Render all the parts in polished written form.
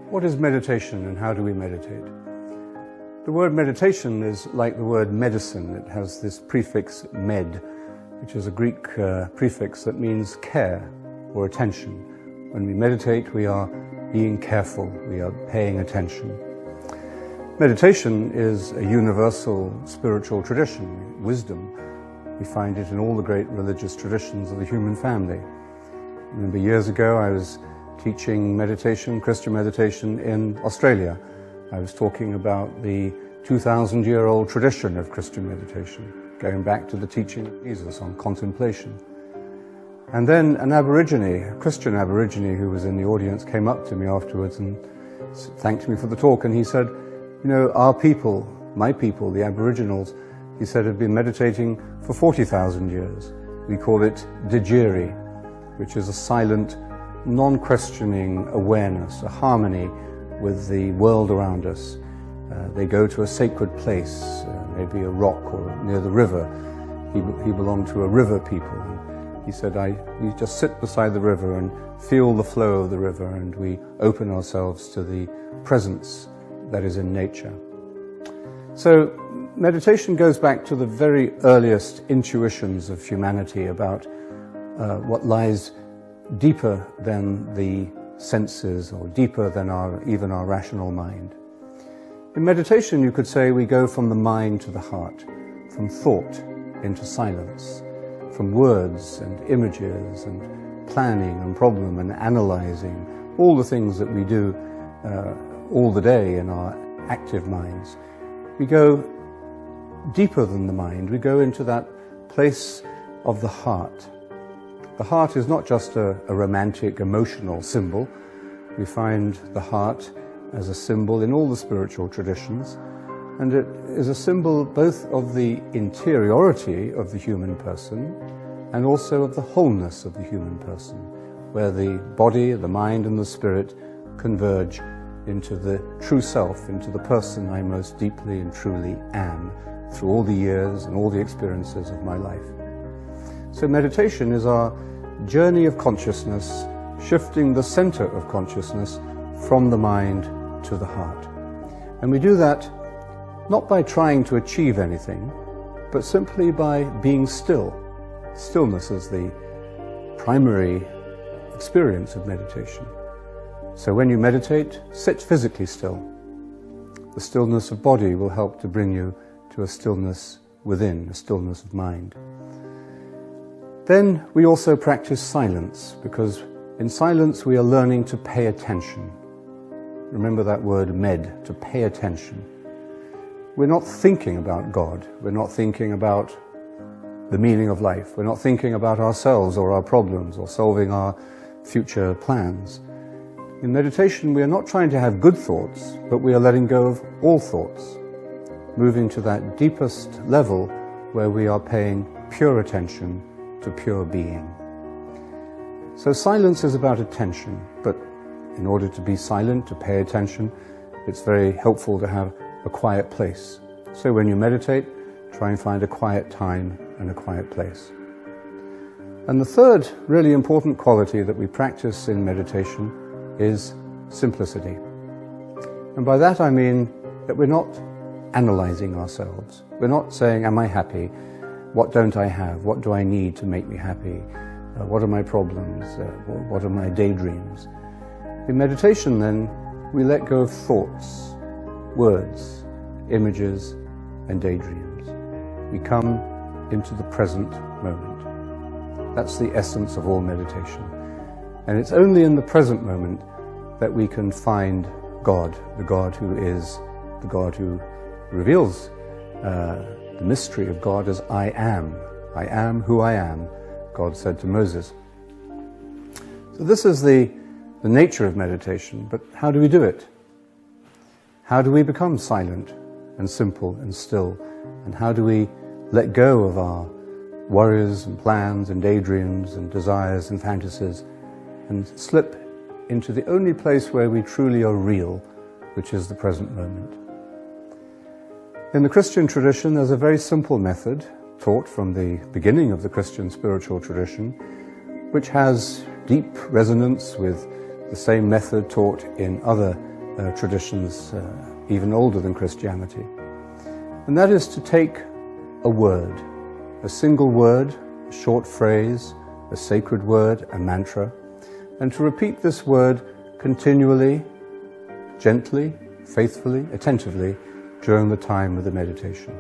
What is meditation and how do we meditate? The word meditation is like the word medicine. It has this prefix med, which is a Greek prefix that means care or attention. When we meditate, we are being careful, we are paying attention. Meditation is a universal spiritual tradition, wisdom. We find it in all the great religious traditions of the human family. I remember years ago I was teaching meditation, Christian meditation in Australia. I was talking about the 2,000-year-old tradition of Christian meditation, going back to the teaching of Jesus on contemplation. And then an Aborigine, a Christian Aborigine who was in the audience, came up to me afterwards and thanked me for the talk, and he said, you know, our people, my people, the Aboriginals, he said, have been meditating for 40,000 years. We call it Digiri, which is a silent, non-questioning awareness, a harmony with the world around us. They go to a sacred place, maybe a rock or near the river. He belonged to a river people. And he said, we just sit beside the river and feel the flow of the river, and we open ourselves to the presence that is in nature. So meditation goes back to the very earliest intuitions of humanity about what lies deeper than the senses or deeper than even our rational mind. In meditation, you could say we go from the mind to the heart, from thought into silence, from words and images and planning and problem and analyzing, all the things that we do all the day in our active minds. We go deeper than the mind. We go into that place of the heart. The heart is not just a romantic, emotional symbol. We find the heart as a symbol in all the spiritual traditions, and it is a symbol both of the interiority of the human person and also of the wholeness of the human person, where the body, the mind and the spirit converge into the true self, into the person I most deeply and truly am through all the years and all the experiences of my life. So meditation is our journey of consciousness, shifting the center of consciousness from the mind to the heart. And we do that not by trying to achieve anything, but simply by being still. Stillness is the primary experience of meditation. So when you meditate, sit physically still. The stillness of body will help to bring you to a stillness within, a stillness of mind. Then we also practice silence, because in silence we are learning to pay attention. Remember that word med, to pay attention. We're not thinking about God. We're not thinking about the meaning of life. We're not thinking about ourselves or our problems or solving our future plans. In meditation, we are not trying to have good thoughts, but we are letting go of all thoughts, moving to that deepest level where we are paying pure attention to pure being. So silence is about attention, but in order to be silent, to pay attention, it's very helpful to have a quiet place. So when you meditate, try and find a quiet time and a quiet place. And the third really important quality that we practice in meditation is simplicity. And by that I mean that we're not analyzing ourselves. We're not saying, am I happy? What don't I have? What do I need to make me happy? What are my problems? What are my daydreams? In meditation then, we let go of thoughts, words, images, and daydreams. We come into the present moment. That's the essence of all meditation. And it's only in the present moment that we can find God, the God who is, the God who reveals the mystery of God as I am. I am who I am, God said to Moses. So this is the nature of meditation, but how do we do it? How do we become silent and simple and still? And how do we let go of our worries and plans and daydreams and desires and fantasies and slip into the only place where we truly are real, which is the present moment? In the Christian tradition, there's a very simple method taught from the beginning of the Christian spiritual tradition, which has deep resonance with the same method taught in other traditions even older than Christianity. And that is to take a word, a single word, a short phrase, a sacred word, a mantra, and to repeat this word continually, gently, faithfully, attentively during the time of the meditation.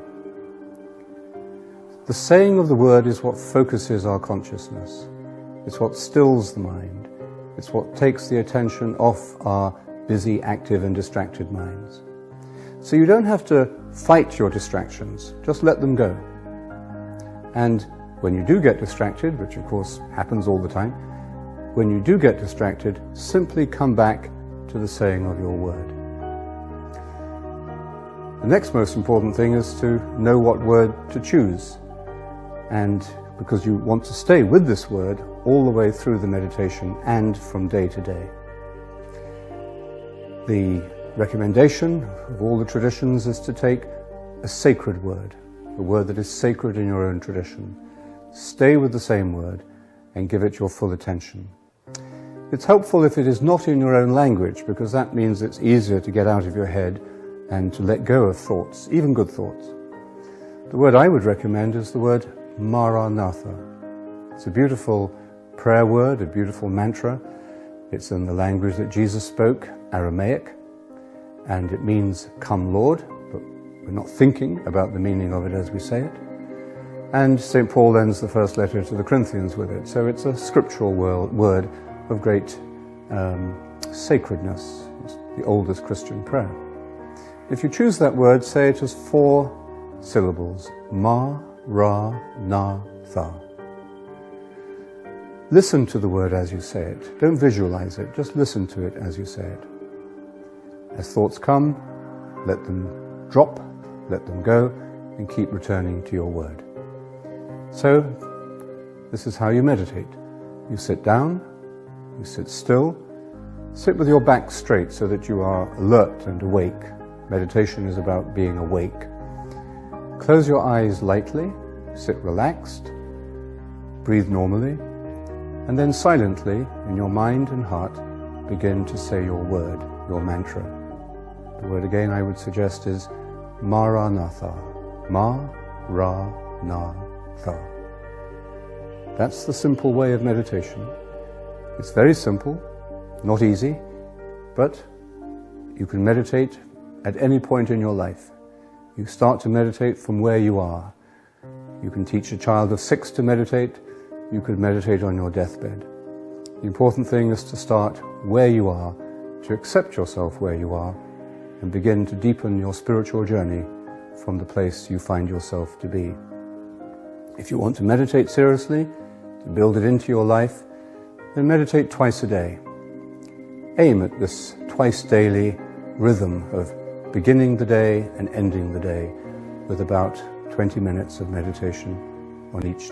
The saying of the word is what focuses our consciousness. It's what stills the mind. It's what takes the attention off our busy, active and distracted minds. So you don't have to fight your distractions, just let them go. And when you do get distracted, which of course happens all the time, when you do get distracted, simply come back to the saying of your word. The next most important thing is to know what word to choose. And because you want to stay with this word all the way through the meditation and from day to day. The recommendation of all the traditions is to take a sacred word, a word that is sacred in your own tradition. Stay with the same word and give it your full attention. It's helpful if it is not in your own language, because that means it's easier to get out of your head and to let go of thoughts, even good thoughts. The word I would recommend is the word Maranatha. It's a beautiful prayer word, a beautiful mantra. It's in the language that Jesus spoke, Aramaic, and it means "Come Lord," but we're not thinking about the meaning of it as we say it. And St. Paul ends the first letter to the Corinthians with it, so it's a scriptural word of great sacredness. It's the oldest Christian prayer. If you choose that word, say it as 4 syllables, Ma-ra-na-tha. Listen to the word as you say it. Don't visualize it, just listen to it as you say it. As thoughts come, let them drop, let them go, and keep returning to your word. So, this is how you meditate. You sit down, you sit still, sit with your back straight so that you are alert and awake. Meditation is about being awake. Close your eyes lightly, sit relaxed, breathe normally, and then silently, in your mind and heart, begin to say your word, your mantra. The word again I would suggest is Maranatha. Ma-ra-na-tha. That's the simple way of meditation. It's very simple, not easy, but you can meditate at any point in your life. You start to meditate from where you are. You can teach a child of 6 to meditate. You could meditate on your deathbed. The important thing is to start where you are, to accept yourself where you are, and begin to deepen your spiritual journey from the place you find yourself to be. If you want to meditate seriously, to build it into your life, then meditate twice a day. Aim at this twice daily rhythm of beginning the day and ending the day with about 20 minutes of meditation on each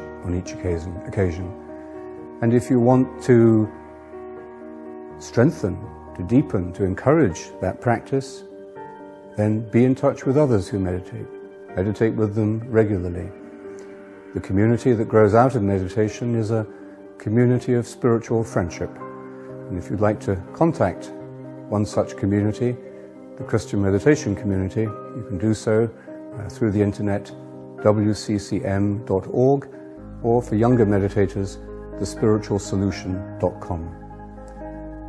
occasion. And if you want to strengthen, to deepen, to encourage that practice, then be in touch with others who meditate. Meditate with them regularly. The community that grows out of meditation is a community of spiritual friendship. And if you'd like to contact one such community, the Christian Meditation Community, you can do so through the internet, wccm.org, or for younger meditators, thespiritualsolution.com.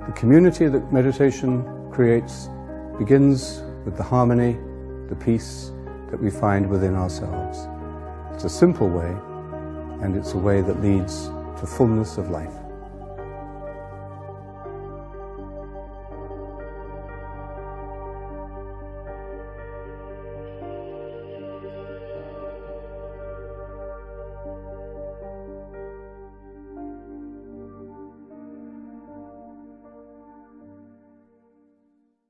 The community that meditation creates begins with the harmony, the peace that we find within ourselves. It's a simple way, and it's a way that leads to fullness of life.